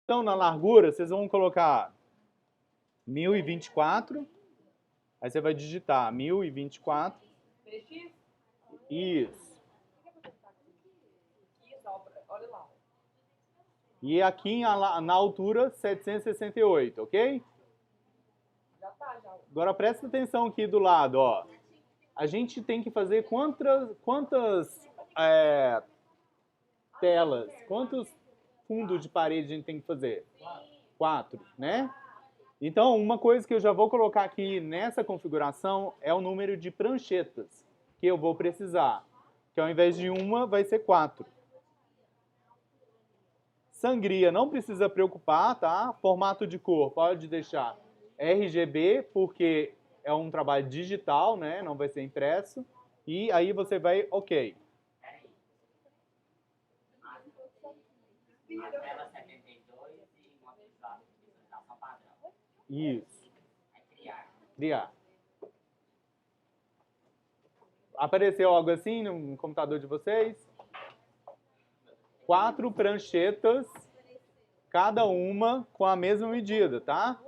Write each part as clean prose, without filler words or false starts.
Então, na largura, vocês vão colocar 1024. Aí você vai digitar 1024. PX? Isso. Olha lá. E aqui na altura, 768, ok? Já tá, já. Agora presta atenção aqui do lado, ó. A gente tem que fazer quantas telas, quantos fundos de parede a gente tem que fazer? 4, né? Então, uma coisa que eu já vou colocar aqui nessa configuração é o número de pranchetas que eu vou precisar. Que ao invés de uma, vai ser 4. Sangria, não precisa preocupar, tá? Formato de cor, pode deixar RGB, porque é um trabalho digital, né? Não vai ser impresso. E aí você vai, ok. Uma tela 72 e uma visualização padrão. Isso. Criar. Criar. Apareceu algo assim no computador de vocês? 4 pranchetas, cada uma com a mesma medida, tá?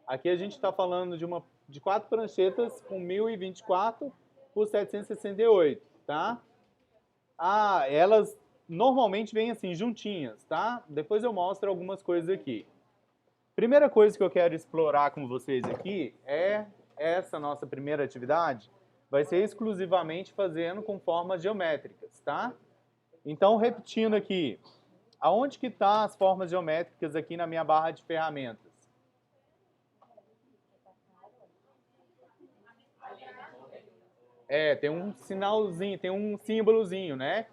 Aqui a gente está falando de 4 pranchetas com 1024 por 768, tá? Ah, elas normalmente vêm assim, juntinhas, tá? Depois eu mostro algumas coisas aqui. Primeira coisa que eu quero explorar com vocês aqui é essa nossa primeira atividade. Vai ser exclusivamente fazendo com formas geométricas, tá? Então, repetindo aqui, aonde que tá as formas geométricas aqui na minha barra de ferramentas? Tem um sinalzinho, tem um símbolozinho, né?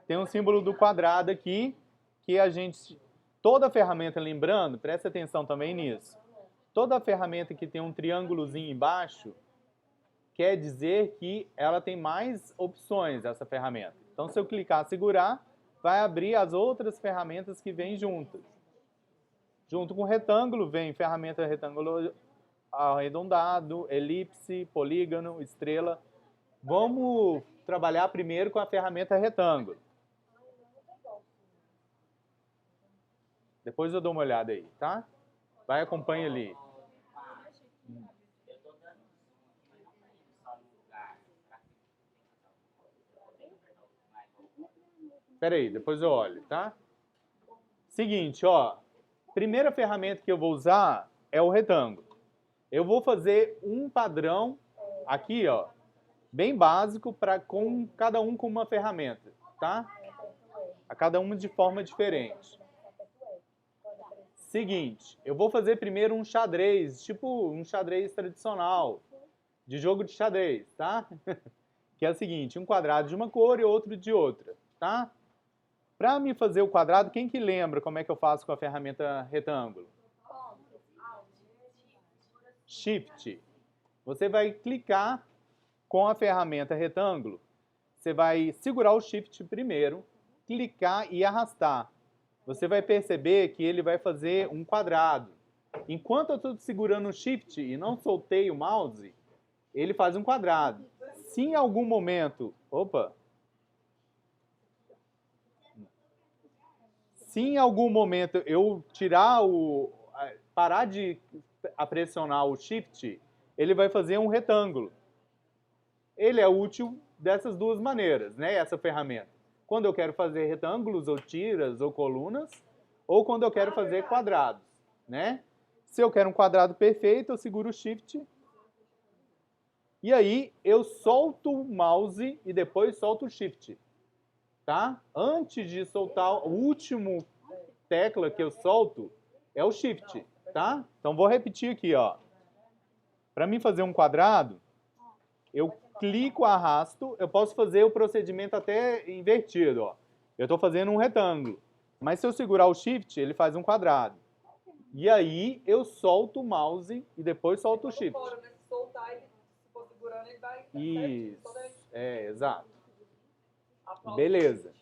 Tem um símbolo do quadrado aqui, que a gente... Toda ferramenta, lembrando, presta atenção também nisso. Toda ferramenta que tem um triângulozinho embaixo, quer dizer que ela tem mais opções, essa ferramenta. Então, se eu clicar segurar, vai abrir as outras ferramentas que vêm juntas. Junto com o retângulo, vem ferramenta retângulo arredondado, elipse, polígono, estrela. Vamos trabalhar primeiro com a ferramenta retângulo. Depois eu dou uma olhada aí, tá? Vai, acompanha ali. Espera aí, depois eu olho, tá? Seguinte, ó. Primeira ferramenta que eu vou usar é o retângulo. Eu vou fazer um padrão aqui, ó, bem básico, com cada um com uma ferramenta, tá? A cada uma de forma diferente. Seguinte, eu vou fazer primeiro um xadrez, tipo um xadrez tradicional, de jogo de xadrez, tá? Que é o seguinte, um quadrado de uma cor e outro de outra, tá? Para me fazer o quadrado, quem que lembra como é que eu faço com a ferramenta retângulo? Shift. Você vai clicar com a ferramenta retângulo, você vai segurar o Shift primeiro, clicar e arrastar. Você vai perceber que ele vai fazer um quadrado. Enquanto eu estou segurando o Shift e não soltei o mouse, ele faz um quadrado. Se em algum momento... Opa! Se em algum momento eu parar de pressionar o Shift, ele vai fazer um retângulo. Ele é útil dessas duas maneiras, né? Essa ferramenta. Quando eu quero fazer retângulos, ou tiras, ou colunas, ou quando eu quero fazer quadrados, né? Se eu quero um quadrado perfeito, eu seguro o Shift. E aí, eu solto o mouse e depois solto o Shift. Tá? Antes de soltar, o último tecla que eu solto é o Shift, tá? Então, vou repetir aqui, ó. Para mim fazer um quadrado, eu clico, arrasto, eu posso fazer o procedimento até invertido, ó. Eu estou fazendo um retângulo, mas se eu segurar o Shift, ele faz um quadrado. E aí, eu solto o mouse e depois solto o Shift. Se soltar, ele, se for segurando, ele vai... Isso, exato. Beleza.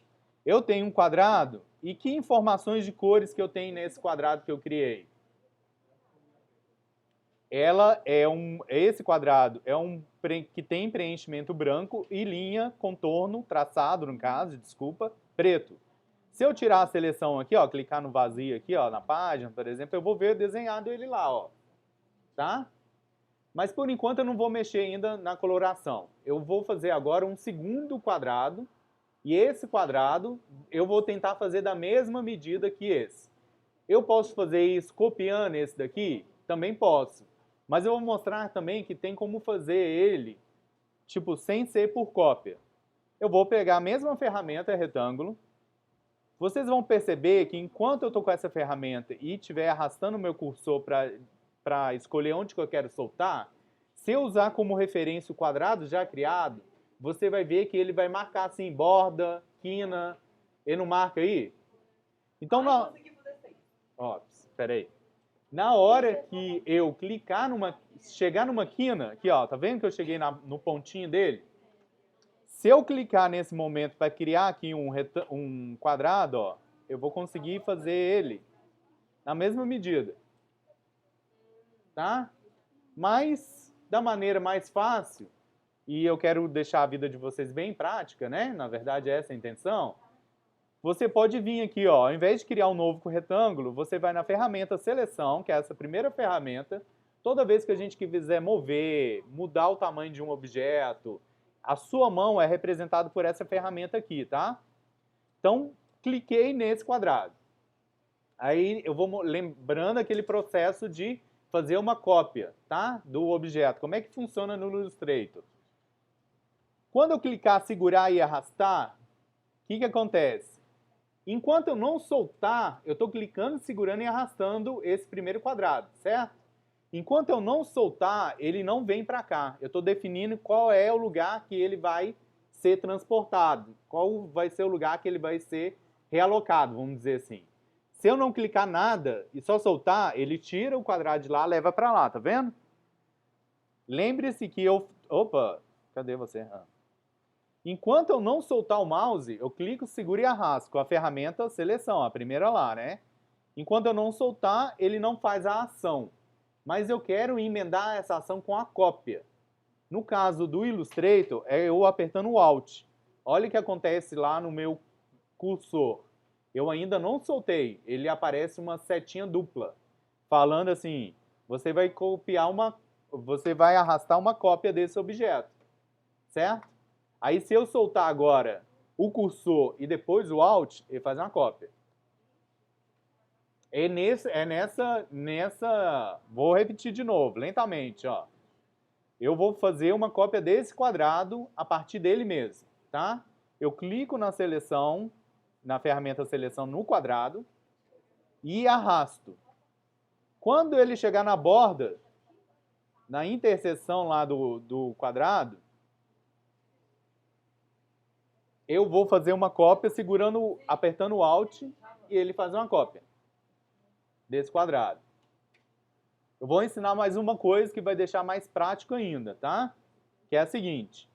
Eu tenho um quadrado, e que informações de cores que eu tenho nesse quadrado que eu criei? Esse quadrado é um que tem preenchimento branco e linha, contorno, traçado, no caso, desculpa, preto. Se eu tirar a seleção aqui, ó, clicar no vazio aqui, ó, na página, por exemplo, eu vou ver desenhado ele lá, ó. Tá? Mas por enquanto eu não vou mexer ainda na coloração. Eu vou fazer agora um segundo quadrado. E esse quadrado eu vou tentar fazer da mesma medida que esse. Eu posso fazer isso copiando esse daqui? Também posso. Mas eu vou mostrar também que tem como fazer ele, tipo, sem ser por cópia. Eu vou pegar a mesma ferramenta, retângulo. Vocês vão perceber que enquanto eu estou com essa ferramenta e estiver arrastando o meu cursor para escolher onde que eu quero soltar, se eu usar como referência o quadrado já criado, você vai ver que ele vai marcar assim, borda, quina, ele não marca aí? Então, ó, espera aí. Na hora que eu clicar chegar numa quina, aqui ó, tá vendo que eu cheguei no pontinho dele? Se eu clicar nesse momento para criar aqui um quadrado, ó, eu vou conseguir fazer ele na mesma medida. Tá? Mas, da maneira mais fácil, e eu quero deixar a vida de vocês bem prática, né? Na verdade, essa é a intenção. Você pode vir aqui, ó, ao invés de criar um novo retângulo, você vai na ferramenta seleção, que é essa primeira ferramenta. Toda vez que a gente quiser mover, mudar o tamanho de um objeto, a sua mão é representada por essa ferramenta aqui, tá? Então, cliquei nesse quadrado. Aí eu vou lembrando aquele processo de fazer uma cópia, tá? Do objeto. Como é que funciona no Illustrator? Quando eu clicar, segurar e arrastar, o que acontece? Enquanto eu não soltar, eu estou clicando, segurando e arrastando esse primeiro quadrado, certo? Enquanto eu não soltar, ele não vem para cá. Eu estou definindo qual é o lugar que ele vai ser transportado, qual vai ser o lugar que ele vai ser realocado, vamos dizer assim. Se eu não clicar nada e só soltar, ele tira o quadrado de lá, leva para lá, tá vendo? Lembre-se que eu... Opa, cadê você? Ah. Enquanto eu não soltar o mouse, eu clico, seguro e arrasto com a ferramenta seleção, a primeira lá, né? Enquanto eu não soltar, ele não faz a ação. Mas eu quero emendar essa ação com a cópia. No caso do Illustrator, é eu apertando o Alt. Olha o que acontece lá no meu cursor. Eu ainda não soltei, ele aparece uma setinha dupla, falando assim, você vai arrastar uma cópia desse objeto, certo? Aí se eu soltar agora o cursor e depois o Alt, ele faz uma cópia. Vou repetir de novo, lentamente, ó. Eu vou fazer uma cópia desse quadrado a partir dele mesmo, tá? Eu clico na seleção, na ferramenta seleção no quadrado e arrasto. Quando ele chegar na borda, na interseção lá do quadrado, eu vou fazer uma cópia apertando o Alt e ele faz uma cópia desse quadrado. Eu vou ensinar mais uma coisa que vai deixar mais prático ainda, tá? Que é a seguinte.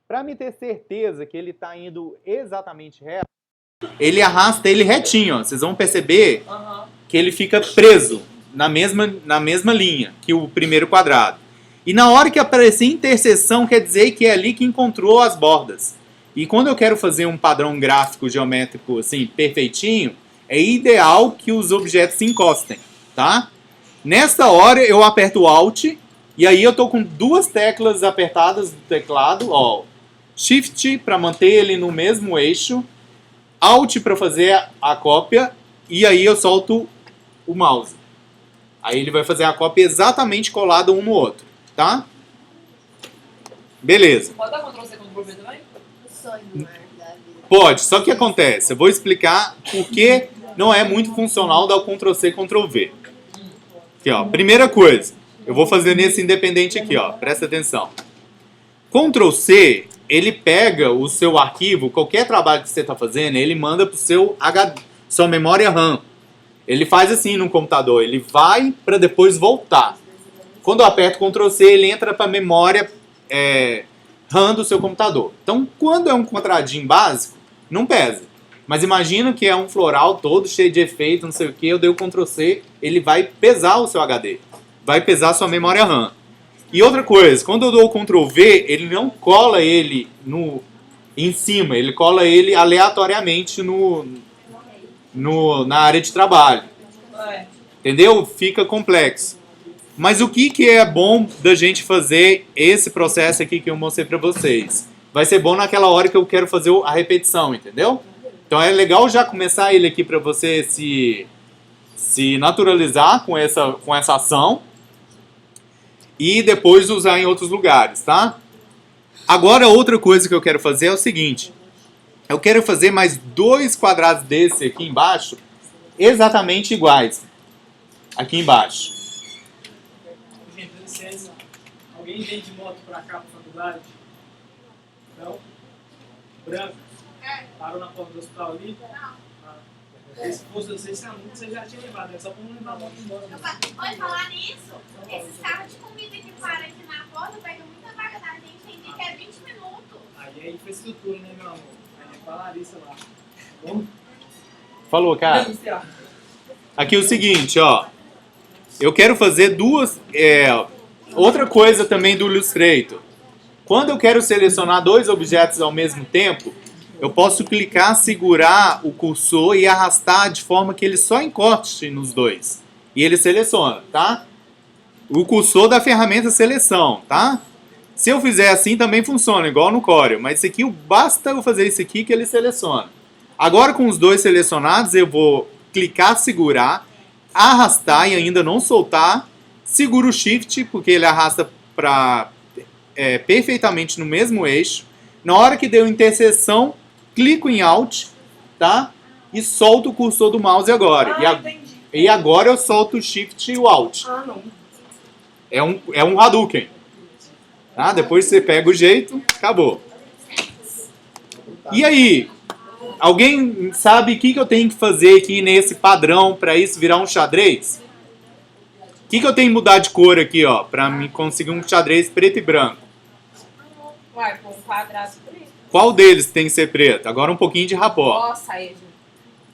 Para me ter certeza que ele está indo exatamente reto, ele arrasta ele retinho, ó. Vocês vão perceber que ele fica preso na mesma linha que o primeiro quadrado. E na hora que aparecer interseção, quer dizer que é ali que encontrou as bordas. E quando eu quero fazer um padrão gráfico geométrico assim, perfeitinho, é ideal que os objetos se encostem, tá? Nesta hora eu aperto o Alt, e aí eu estou com duas teclas apertadas do teclado, ó. Shift para manter ele no mesmo eixo, Alt para fazer a cópia, e aí eu solto o mouse. Aí ele vai fazer a cópia exatamente colada um no outro, tá? Beleza. Pode dar Ctrl+C, Ctrl+V também? Pode, só que acontece, eu vou explicar por que não é muito funcional dar o Ctrl+C, Ctrl+V. Aqui, ó, primeira coisa, eu vou fazer nesse independente aqui, ó, presta atenção. Ctrl+C, ele pega o seu arquivo, qualquer trabalho que você está fazendo, ele manda para o seu HD, sua memória RAM. Ele faz assim no computador, ele vai para depois voltar. Quando eu aperto Ctrl+C, ele entra para a memória RAM do seu computador. Então, quando é um quadradinho básico, não pesa. Mas imagina que é um floral todo cheio de efeito, não sei o que, eu dei o Ctrl+C, ele vai pesar o seu HD. Vai pesar a sua memória RAM. E outra coisa, quando eu dou o Ctrl+V, ele não cola ele em cima, ele cola ele aleatoriamente na área de trabalho. É. Entendeu? Fica complexo. Mas o que é bom da gente fazer esse processo aqui que eu mostrei para vocês? Vai ser bom naquela hora que eu quero fazer a repetição, entendeu? Então é legal já começar ele aqui para você se naturalizar com essa ação e depois usar em outros lugares, tá? Agora outra coisa que eu quero fazer é o seguinte. Eu quero fazer mais 2 quadrados desse aqui embaixo exatamente iguais. Aqui embaixo. Gente, licença. Alguém vem de moto pra cá, pra faculdade? Não? Branco? Parou na porta do hospital ali? Não. Se fosse você, você já tinha levado. É só pra não levar a moto embora. Olha, falar nisso, esses carros de comida que param aqui na porta pegam muita vaga da gente, tem dia que é 20 minutos. Aí é infraestrutura, né, meu amor? Aí é com a Larissa lá. Tá bom? Falou, cara. Aqui é o seguinte, ó. Eu quero fazer outra coisa também do Illustrator. Quando eu quero selecionar 2 objetos ao mesmo tempo, eu posso clicar, segurar o cursor e arrastar de forma que ele só encoste nos 2. E ele seleciona, tá? O cursor da ferramenta seleção, tá? Se eu fizer assim também funciona, igual no Corel. Mas isso aqui, basta eu fazer isso aqui que ele seleciona. Agora com os 2 selecionados, eu vou clicar, segurar, arrastar e ainda não soltar. Seguro o Shift, porque ele arrasta perfeitamente no mesmo eixo. Na hora que deu interseção, clico em Alt, tá? E solto o cursor do mouse agora. Entendi. E agora eu solto o Shift e o Alt. Não. É um Hadouken. Tá? Depois você pega o jeito, acabou. E aí? Alguém sabe o que eu tenho que fazer aqui nesse padrão para isso virar um xadrez? O que eu tenho que mudar de cor aqui, ó, para me conseguir um xadrez preto e branco? Uai, com um quadrado preto. Qual deles tem que ser preto? Agora um pouquinho de rapó. Nossa, aí, gente.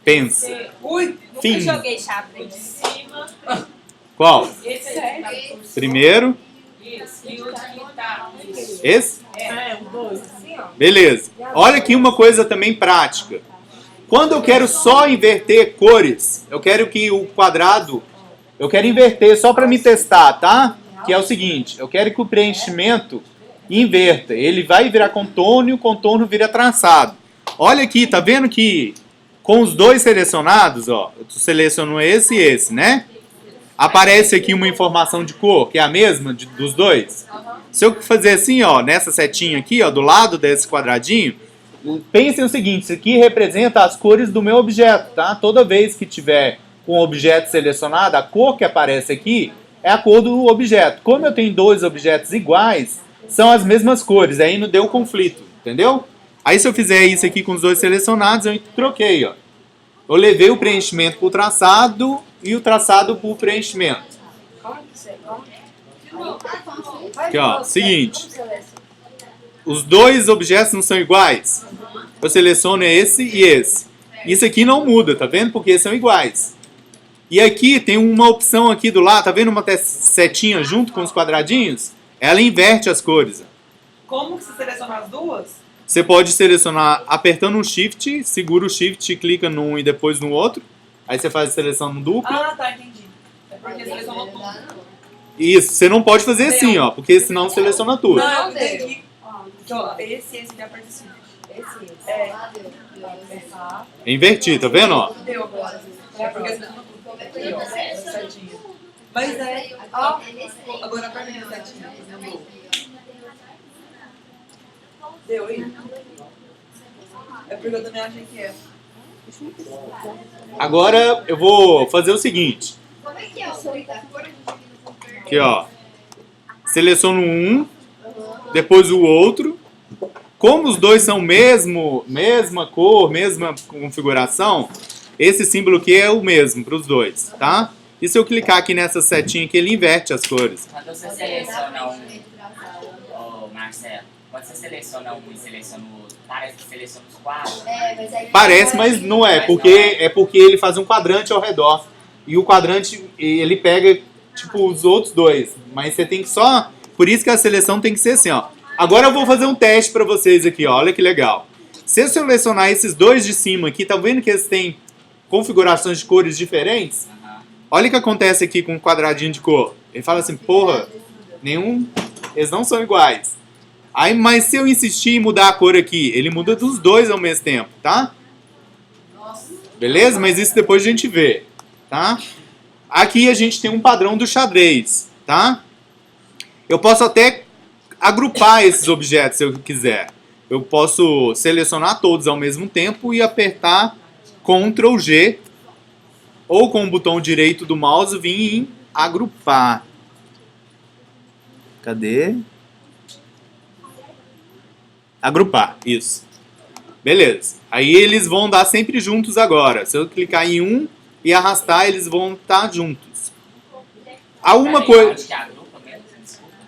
Pensa. Ui, Fim. Eu joguei xadrez. cima. Qual? Esse aí tá por cima. Primeiro. Isso. E o que tá. Isso. Esse? É, o 2. Assim, ó. Beleza. Olha aqui uma coisa também prática. Quando eu quero só inverter cores, eu quero que o quadrado, eu quero inverter só para me testar, tá? Que é o seguinte, eu quero que o preenchimento inverta. Ele vai virar contorno e o contorno vira traçado. Olha aqui, tá vendo que com os 2 selecionados, ó, eu seleciono esse e esse, né? Aparece aqui uma informação de cor, que é a mesma dos 2. Se eu fazer assim, ó, nessa setinha aqui, ó, do lado desse quadradinho, pensem o seguinte, isso aqui representa as cores do meu objeto, tá? Toda vez que tiver com o objeto selecionado, a cor que aparece aqui é a cor do objeto. Como eu tenho 2 objetos iguais, são as mesmas cores, aí não deu conflito, entendeu? Aí se eu fizer isso aqui com os 2 selecionados, eu troquei, ó. Eu levei o preenchimento para o traçado e o traçado para o preenchimento. Aqui, ó, seguinte. Os 2 objetos não são iguais. Eu seleciono esse e esse. Isso aqui não muda, tá vendo? Porque são iguais. E aqui tem uma opção aqui do lado, tá vendo uma setinha junto com os quadradinhos? Ela inverte as cores. Como que se seleciona as duas? Você pode selecionar apertando um Shift, segura o Shift, clica num e depois no outro. Aí você faz a seleção no duplo. Ah, tá, entendi. É porque selecionou tudo. Isso, você não pode fazer assim, ó, porque senão seleciona tudo. Não, eu entendi. Ó, esse aqui aparece assim. Esse. É. É invertido, tá vendo, ó? Deu agora. É porque selecionou tudo. Aqui, ó, certinho. Mas é. Ó, agora aperta aqui certinho. Deu aí? É porque eu também achei que é. Agora eu vou fazer o seguinte. Como é que é o cor? Aqui, ó. Seleciono um, depois o outro. Como os 2 são mesma cor, mesma configuração, esse símbolo aqui é o mesmo para os 2, tá? E se eu clicar aqui nessa setinha aqui, ele inverte as cores. Quando você seleciona Marcelo, quando você seleciona um e seleciona o outro, parece que seleciona os 4. Parece, mas não é, porque ele faz um quadrante ao redor. E o quadrante, ele pega, tipo, os outros 2. Mas você tem que só... Por isso que a seleção tem que ser assim, ó. Agora eu vou fazer um teste pra vocês aqui, ó. Olha que legal. Se eu selecionar esses 2 de cima aqui, tá vendo que eles têm configurações de cores diferentes. Olha o que acontece aqui com um quadradinho de cor. Ele fala assim, porra, eles não são iguais. Aí, mas se eu insistir em mudar a cor aqui, ele muda dos dois ao mesmo tempo, tá? Beleza? Mas isso depois a gente vê, tá? Aqui a gente tem um padrão do xadrez, tá? Eu posso até agrupar esses objetos se eu quiser. Eu posso selecionar todos ao mesmo tempo e apertar Ctrl G ou com o botão direito do mouse vir em agrupar. Cadê? Agrupar, isso. Beleza. Aí eles vão andar sempre juntos agora. Se eu clicar em um e arrastar, eles vão estar juntos. Há uma coisa...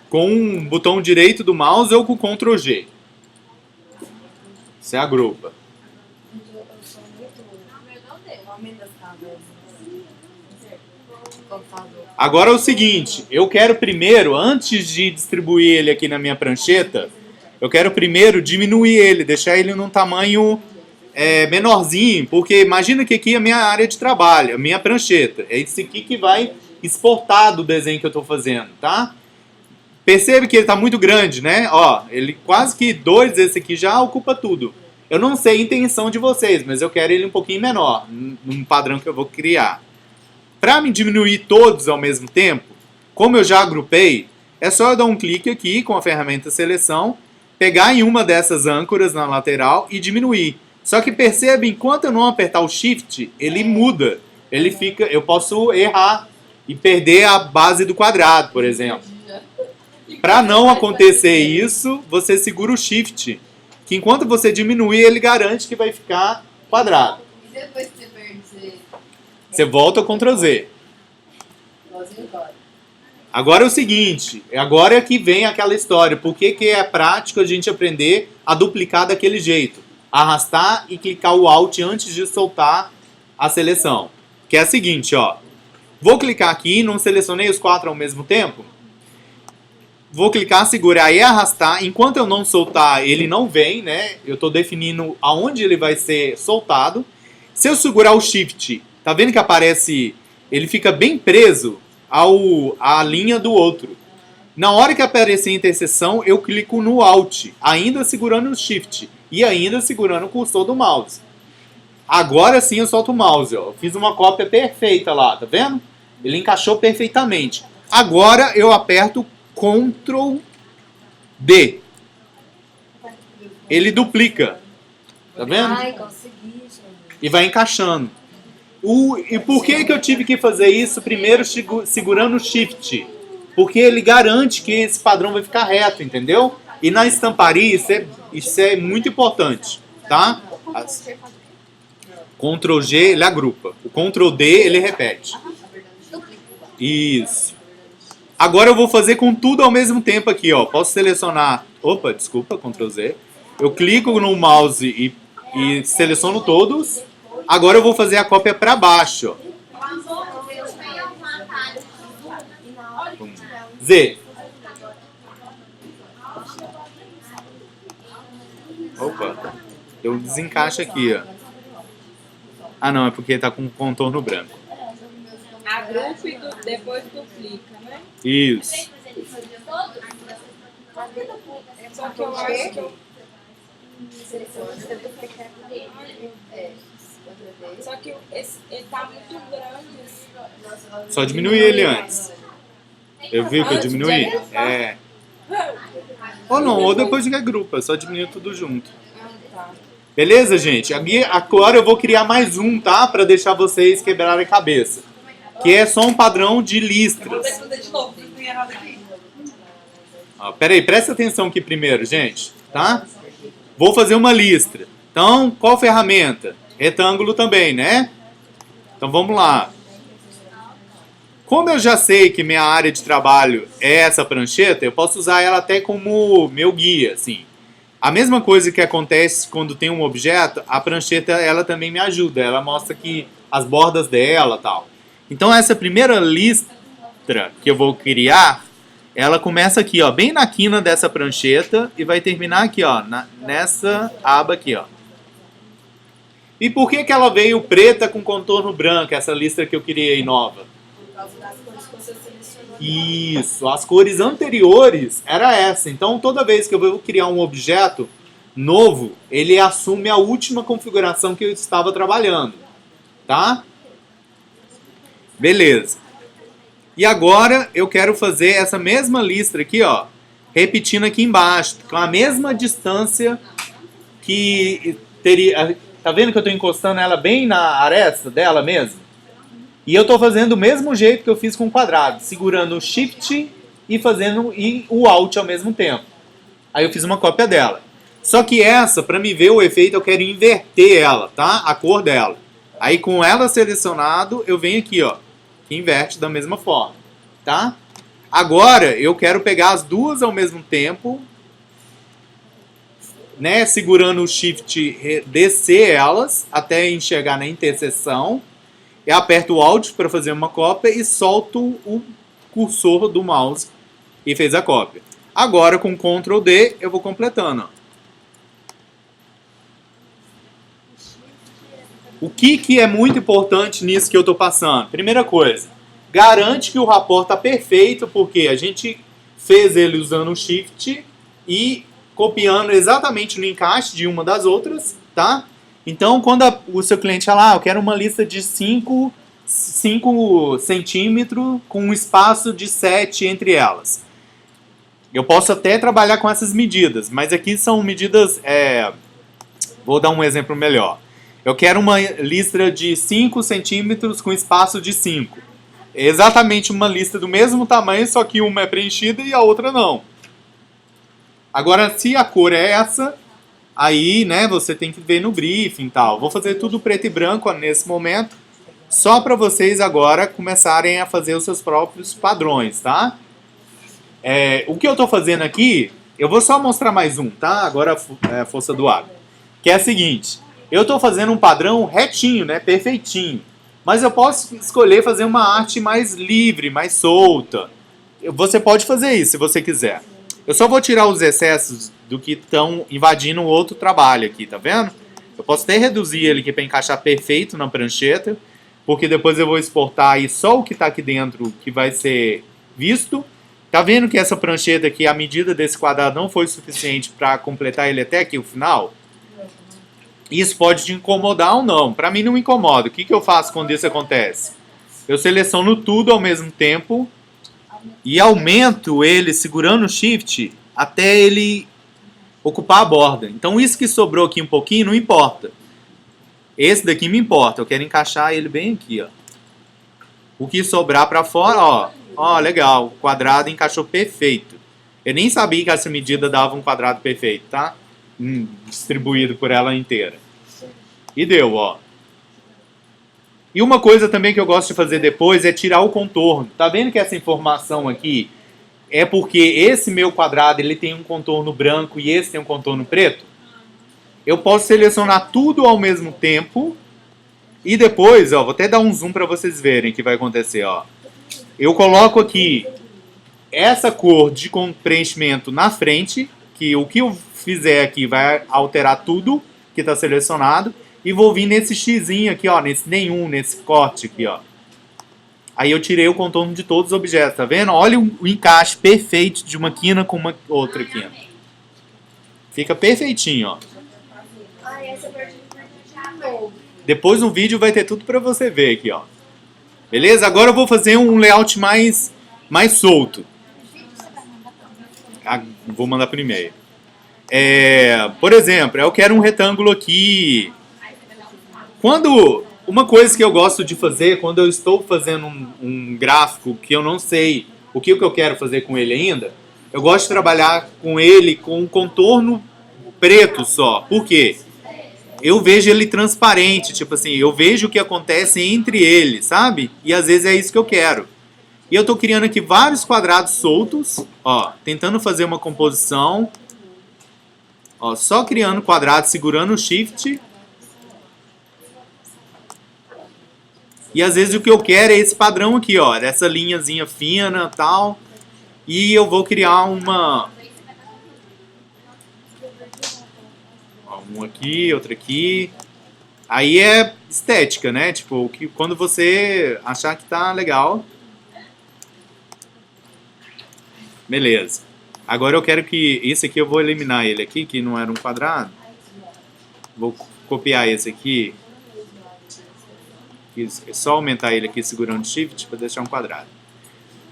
Com o botão direito do mouse ou com o Ctrl G. Você agrupa. Agora é o seguinte, eu quero primeiro, antes de distribuir ele aqui na minha prancheta, eu quero primeiro diminuir ele, deixar ele num tamanho menorzinho, porque imagina que aqui é a minha área de trabalho, a minha prancheta. É isso aqui que vai exportar do desenho que eu estou fazendo, tá? Percebe que ele está muito grande, né? Ó, ele quase que 2 desse aqui já ocupa tudo. Eu não sei a intenção de vocês, mas eu quero ele um pouquinho menor, num padrão que eu vou criar. Para me diminuir todos ao mesmo tempo, como eu já agrupei, é só eu dar um clique aqui com a ferramenta seleção, pegar em uma dessas âncoras na lateral e diminuir. Só que perceba, enquanto eu não apertar o Shift, ele muda. Ele fica, eu posso errar e perder a base do quadrado, por exemplo. Para não acontecer isso, você segura o Shift, que enquanto você diminuir, ele garante que vai ficar quadrado. E depois que você perde, você volta ao Ctrl Z. Agora é o seguinte, agora é que vem aquela história. Por que é prático a gente aprender a duplicar daquele jeito? Arrastar e clicar o Alt antes de soltar a seleção. Que é a seguinte, ó. Vou clicar aqui, não selecionei os 4 ao mesmo tempo. Vou clicar, segurar e arrastar. Enquanto eu não soltar, ele não vem, né? Eu estou definindo aonde ele vai ser soltado. Se eu segurar o Shift, tá vendo que aparece... Ele fica bem preso à linha do outro. Na hora que aparecer a interseção, eu clico no Alt, ainda segurando o Shift e ainda segurando o cursor do mouse. Agora sim eu solto o mouse, ó. Eu fiz uma cópia perfeita lá, tá vendo? Ele encaixou perfeitamente. Agora eu aperto Ctrl D. Ele duplica. Tá vendo? Ai, consegui, gente. E vai encaixando. E por que eu tive que fazer isso primeiro segurando o Shift? Porque ele garante que esse padrão vai ficar reto, entendeu? E na estamparia isso é muito importante, tá? Ctrl G ele agrupa. O Ctrl D ele repete. Isso. Agora eu vou fazer com tudo ao mesmo tempo aqui, ó. Posso selecionar... Opa, desculpa, Ctrl Z. Eu clico no mouse e seleciono todos. Agora eu vou fazer a cópia para baixo, ó. Z. Opa. Eu desencaixo aqui, ó. Ah, não, é porque tá com contorno branco. Agrupa e depois duplica, né? Isso. Só que eu acho que Só que ele tá muito grande. Só diminuir ele antes. Eu vi que eu diminuí? É. Ou não, ou depois de agrupa, só diminuir tudo junto. Beleza, gente? Agora eu vou criar mais um, tá? Pra deixar vocês quebrarem a cabeça. Que é só um padrão de listras. Ó, pera aí, presta atenção aqui primeiro, gente. Tá? Vou fazer uma listra. Então, qual ferramenta? Retângulo também, né? Então vamos lá. Como eu já sei que minha área de trabalho é essa prancheta, eu posso usar ela até como meu guia, assim. A mesma coisa que acontece quando tem um objeto, a prancheta ela também me ajuda. Ela mostra que as bordas dela e tal. Então essa primeira listra que eu vou criar, ela começa aqui, ó, bem na quina dessa prancheta e vai terminar aqui, ó, nessa aba aqui, ó. E por que ela veio preta com contorno branco, essa lista que eu criei nova? Por causa das cores que você selecionou. Isso, as cores anteriores era essa. Então toda vez que eu vou criar um objeto novo, ele assume a última configuração que eu estava trabalhando, tá? Beleza. E agora eu quero fazer essa mesma lista aqui, ó, repetindo aqui embaixo, com a mesma distância que teria. Tá vendo que eu estou encostando ela bem na aresta dela mesmo? E eu estou fazendo do mesmo jeito que eu fiz com o quadrado, segurando o Shift e fazendo o Alt ao mesmo tempo. Aí eu fiz uma cópia dela. Só que essa, para me ver o efeito, eu quero inverter ela, tá? A cor dela. Aí com ela selecionado, eu venho aqui, ó, que inverte da mesma forma, tá? Agora eu quero pegar as duas ao mesmo tempo, né? Segurando o Shift, descer elas até enxergar na interseção. Eu aperto o Alt para fazer uma cópia e solto o cursor do mouse e fez a cópia. Agora com Ctrl D eu vou completando, ó. O que é muito importante nisso que eu estou passando? Primeira coisa, garante que o rapport está perfeito, porque a gente fez ele usando o Shift e copiando exatamente no encaixe de uma das outras, tá? Então, quando o seu cliente fala, eu quero uma lista de 5 centímetros com um espaço de 7 entre elas. Eu posso até trabalhar com essas medidas, mas aqui são medidas... Vou dar um exemplo melhor. Eu quero uma lista de 5 centímetros com espaço de 5. É exatamente uma lista do mesmo tamanho, só que uma é preenchida e a outra não. Agora, se a cor é essa, aí, né, você tem que ver no briefing e tal. Vou fazer tudo preto e branco nesse momento, só para vocês agora começarem a fazer os seus próprios padrões, tá? O que eu estou fazendo aqui, eu vou só mostrar mais um, tá? Agora a força do hábito. Que é a seguinte, eu estou fazendo um padrão retinho, né, perfeitinho. Mas eu posso escolher fazer uma arte mais livre, mais solta. Você pode fazer isso se você quiser. Eu só vou tirar os excessos do que estão invadindo o outro trabalho aqui, tá vendo? Eu posso até reduzir ele aqui para encaixar perfeito na prancheta, porque depois eu vou exportar aí só o que está aqui dentro que vai ser visto. Tá vendo que essa prancheta aqui, a medida desse quadrado não foi suficiente para completar ele até aqui o final? Isso pode te incomodar ou não. Para mim não me incomoda. O que eu faço quando isso acontece? Eu seleciono tudo ao mesmo tempo e aumento ele segurando o Shift até ele ocupar a borda. Então isso que sobrou aqui um pouquinho não importa. Esse daqui me importa. Eu quero encaixar ele bem aqui, ó. O que sobrar para fora, ó, legal. O quadrado encaixou perfeito. Eu nem sabia que essa medida dava um quadrado perfeito, tá? Distribuído por ela inteira. E deu, ó. E uma coisa também que eu gosto de fazer depois é tirar o contorno. Tá vendo que essa informação aqui é porque esse meu quadrado ele tem um contorno branco e esse tem um contorno preto? Eu posso selecionar tudo ao mesmo tempo e depois, ó, vou até dar um zoom para vocês verem o que vai acontecer, ó. Eu coloco aqui essa cor de preenchimento na frente, que o que eu fizer aqui vai alterar tudo que está selecionado. E vou vir nesse xizinho aqui, ó, nesse nenhum, nesse corte aqui, ó. Aí eu tirei o contorno de todos os objetos, tá vendo? Olha o encaixe perfeito de uma quina com uma outra quina. Fica perfeitinho, ó. Depois no vídeo vai ter tudo pra você ver aqui, ó. Beleza? Agora eu vou fazer um layout mais solto. Vou mandar por e-mail. Por exemplo, eu quero um retângulo aqui. Uma coisa que eu gosto de fazer quando eu estou fazendo um gráfico que eu não sei o que eu quero fazer com ele ainda, eu gosto de trabalhar com ele com um contorno preto só. Por quê? Eu vejo ele transparente, tipo assim, eu vejo o que acontece entre eles, sabe? E às vezes é isso que eu quero. E eu estou criando aqui vários quadrados soltos, ó, tentando fazer uma composição, ó, só criando quadrados, segurando o Shift. E às vezes o que eu quero é esse padrão aqui, ó, dessa linhazinha fina e tal. E eu vou criar um aqui, outro aqui. Aí é estética, né? Tipo, que quando você achar que tá legal. Beleza. Agora eu quero que... Esse aqui eu vou eliminar ele aqui, que não era um quadrado. Vou copiar esse aqui. É só aumentar ele aqui segurando Shift para deixar um quadrado.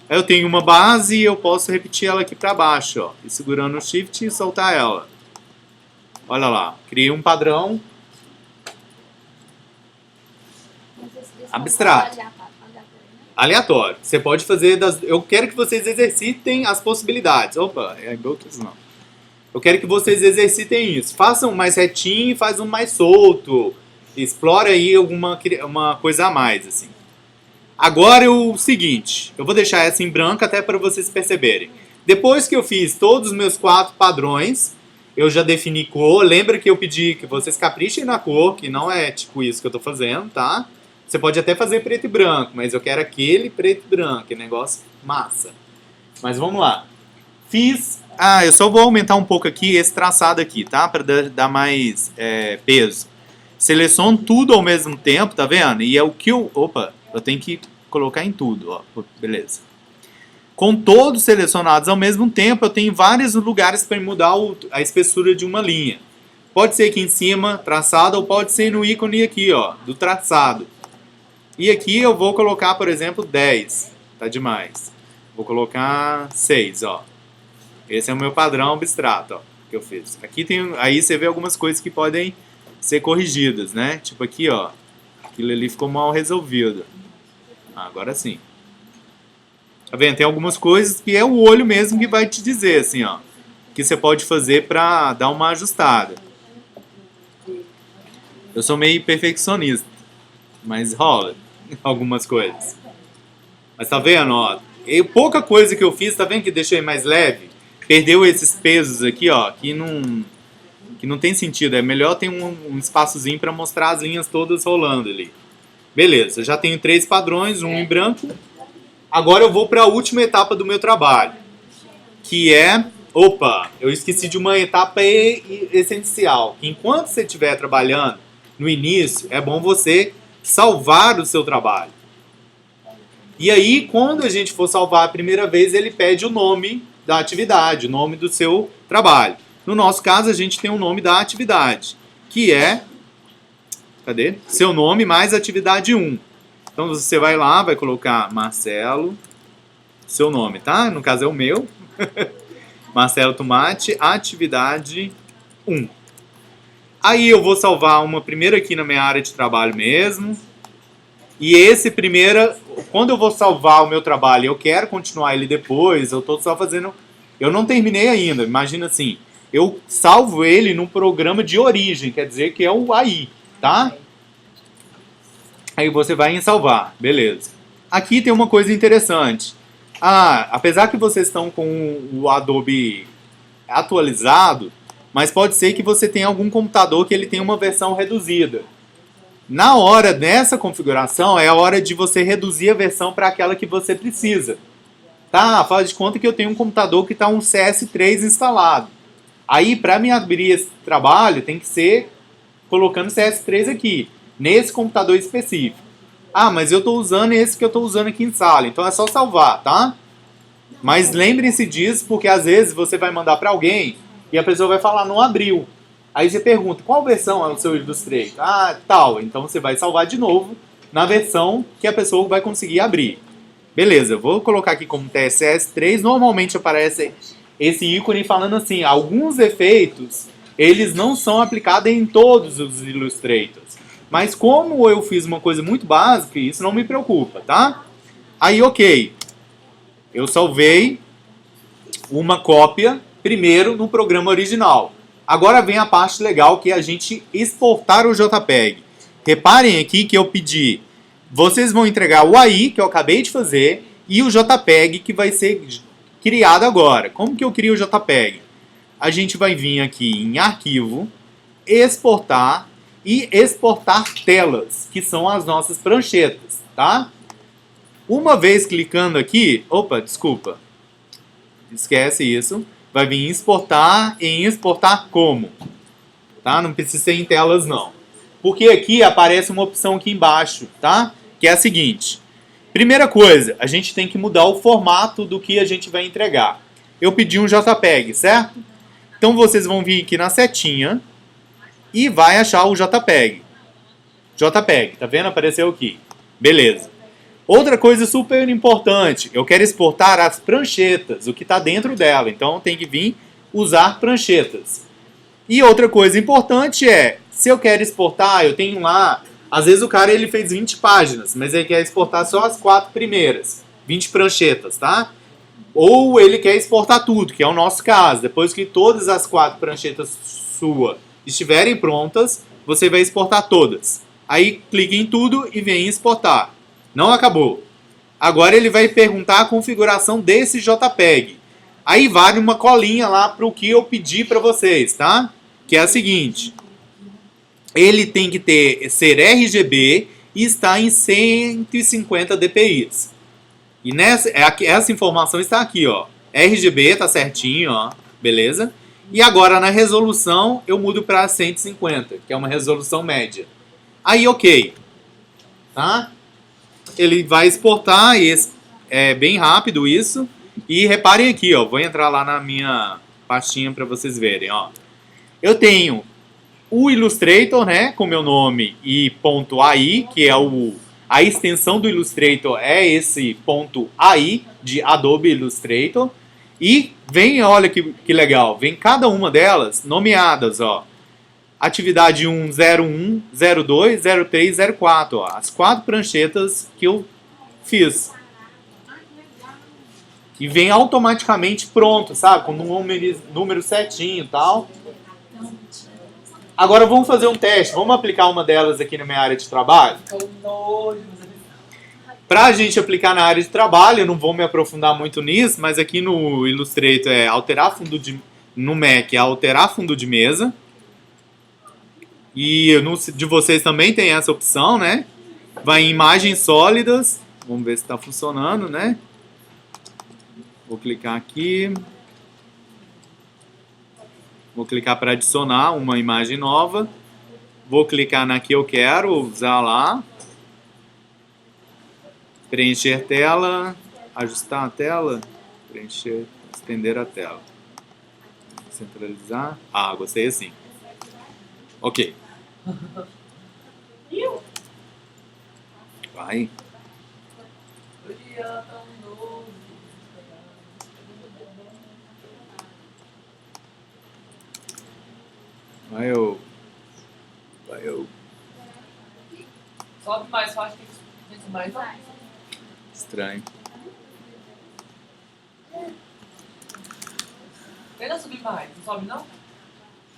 Aí eu tenho uma base e eu posso repetir ela aqui para baixo, ó. E segurando o Shift e soltar ela. Olha lá. Criei um padrão abstrato. Aleatório. Você pode fazer das... Eu quero que vocês exercitem as possibilidades. Opa, é outros não. Eu quero que vocês exercitem isso. Façam um mais retinho e faz um mais solto. Explora aí uma coisa a mais, assim. Agora é o seguinte. Eu vou deixar essa em branco até para vocês perceberem. Depois que eu fiz todos os meus 4 padrões, eu já defini cor. Lembra que eu pedi que vocês caprichem na cor, que não é tipo isso que eu tô fazendo, tá? Você pode até fazer preto e branco, mas eu quero aquele preto e branco, que negócio massa. Mas vamos lá. Fiz... Ah, eu só vou aumentar um pouco aqui esse traçado aqui, tá? Para dar mais peso. Seleciono tudo ao mesmo tempo, tá vendo? E é o que eu... Opa, eu tenho que colocar em tudo, ó. Beleza. Com todos selecionados ao mesmo tempo, eu tenho vários lugares para mudar a espessura de uma linha. Pode ser aqui em cima, traçado, ou pode ser no ícone aqui, ó, do traçado. E aqui eu vou colocar, por exemplo, 10. Tá demais. Vou colocar 6, ó. Esse é o meu padrão abstrato, ó, que eu fiz. Aqui tem, aí você vê algumas coisas que podem ser corrigidas, né? Tipo aqui, ó. Aquilo ali ficou mal resolvido. Ah, agora sim. Tá vendo? Tem algumas coisas que é o olho mesmo que vai te dizer, assim, ó. Que você pode fazer pra dar uma ajustada. Eu sou meio perfeccionista. Mas rola algumas coisas. Mas tá vendo, ó. Pouca coisa que eu fiz, tá vendo que deixei mais leve? Perdeu esses pesos aqui, ó, que não tem sentido. É melhor ter um espaçozinho para mostrar as linhas todas rolando ali. Beleza, eu já tenho 3 padrões, um em branco. Agora eu vou para a última etapa do meu trabalho, que é... Opa, eu esqueci de uma etapa essencial. Enquanto você estiver trabalhando, no início, é bom você salvar o seu trabalho. E aí, quando a gente for salvar a primeira vez, ele pede o nome da atividade, o nome do seu trabalho. No nosso caso, a gente tem o nome da atividade, que é... Cadê? Seu nome mais atividade 1. Então, você vai lá, vai colocar Marcelo, seu nome, tá? No caso é o meu. Marcelo Tomate, atividade 1. Aí eu vou salvar uma primeira aqui na minha área de trabalho mesmo. E esse primeiro, quando eu vou salvar o meu trabalho, eu quero continuar ele depois, eu estou só fazendo... Eu não terminei ainda, imagina assim. Eu salvo ele num programa de origem, quer dizer que é o AI, tá? Aí você vai em salvar, beleza. Aqui tem uma coisa interessante. Ah, apesar que vocês estão com o Adobe atualizado, mas pode ser que você tenha algum computador que ele tenha uma versão reduzida. Na hora dessa configuração, é a hora de você reduzir a versão para aquela que você precisa. Tá? Faz de conta que eu tenho um computador que está um CS3 instalado. Aí, para me abrir esse trabalho, tem que ser colocando CS3 aqui, nesse computador específico. Ah, mas eu estou usando esse que eu estou usando aqui em sala, então é só salvar, tá? Mas lembrem-se disso, porque às vezes você vai mandar para alguém e a pessoa vai falar, não abriu. Aí você pergunta, qual versão é o seu Illustrator? Ah, tal. Então você vai salvar de novo na versão que a pessoa vai conseguir abrir. Beleza, eu vou colocar aqui como TSS3. Normalmente aparece esse ícone falando assim, alguns efeitos, eles não são aplicados em todos os Illustrators. Mas como eu fiz uma coisa muito básica, isso não me preocupa, tá? Aí, ok. Eu salvei uma cópia primeiro no programa original. Agora vem a parte legal, que é a gente exportar o JPEG. Reparem aqui que eu pedi, vocês vão entregar o AI, que eu acabei de fazer, e o JPEG, que vai ser criado agora. Como que eu crio o JPEG? A gente vai vir aqui em Arquivo, Exportar e Exportar Telas, que são as nossas pranchetas, tá? Uma vez clicando aqui, opa, desculpa, esquece isso. Vai vir em exportar e em exportar como, tá? Não precisa ser em telas, não. Porque aqui aparece uma opção aqui embaixo, tá? Que é a seguinte. Primeira coisa, a gente tem que mudar o formato do que a gente vai entregar. Eu pedi um JPEG, certo? Então vocês vão vir aqui na setinha e vai achar o JPEG. JPEG, tá vendo? Apareceu aqui. Beleza. Outra coisa super importante, eu quero exportar as pranchetas, o que está dentro dela. Então tem que vir usar pranchetas. E outra coisa importante é, se eu quero exportar, eu tenho lá, às vezes o cara ele fez 20 páginas, mas ele quer exportar só as 4 primeiras, 20 pranchetas, tá? Ou ele quer exportar tudo, que é o nosso caso. Depois que todas as 4 pranchetas suas estiverem prontas, você vai exportar todas. Aí clique em tudo e vem exportar. Não acabou. Agora ele vai perguntar a configuração desse JPEG. Aí vale uma colinha lá para o que eu pedi para vocês, tá? Que é a seguinte. Ele tem que ser RGB e estar em 150 dpi. E essa informação está aqui, ó. RGB tá certinho, ó. Beleza? E agora na resolução eu mudo para 150, que é uma resolução média. Aí, ok. Tá? Ele vai exportar, é bem rápido isso. E reparem aqui, ó. Vou entrar lá na minha pastinha para vocês verem, ó. Eu tenho o Illustrator, né, com meu nome e .ai, que é a extensão do Illustrator é esse .ai de Adobe Illustrator. E vem, olha que legal, vem cada uma delas nomeadas, ó. Atividade 1, 01, 02, 03, 04, ó. As 4 pranchetas que eu fiz. E vem automaticamente pronto, sabe? Com um número certinho e tal. Agora vamos fazer um teste. Vamos aplicar uma delas aqui na minha área de trabalho? Para a gente aplicar na área de trabalho, eu não vou me aprofundar muito nisso, mas aqui no Illustrator é alterar fundo no Mac é alterar fundo de mesa. E de vocês também tem essa opção, né? Vai em imagens sólidas. Vamos ver se está funcionando, né? Vou clicar aqui. Vou clicar para adicionar uma imagem nova. Vou clicar na que eu quero usar lá. Preencher tela. Ajustar a tela. Preencher. Estender a tela. Centralizar. Ah, gostei assim. Ok. Vai. Vai eu. Sobe mais, só acho que tem mais. Estranho. Tenta subir mais, não sobe não?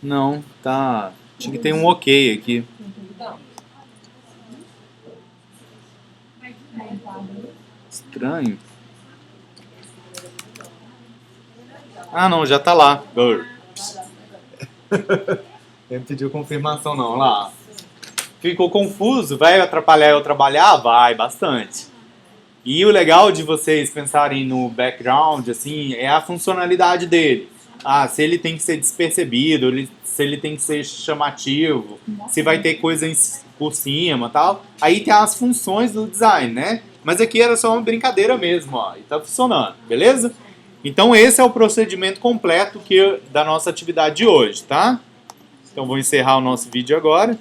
Não, tá. Tinha que ter um ok aqui. Então. Estranho. Ah, não, já tá lá. Ele não pediu confirmação não, lá. Ficou confuso? Vai atrapalhar eu trabalhar? Vai, bastante. E o legal de vocês pensarem no background, assim, é a funcionalidade dele. Ah, se ele tem que ser despercebido, se ele tem que ser chamativo, se vai ter coisa por cima e tal. Aí tem as funções do design, né? Mas aqui era só uma brincadeira mesmo, ó. E tá funcionando, beleza? Então esse é o procedimento completo da nossa atividade de hoje, tá? Então vou encerrar o nosso vídeo agora.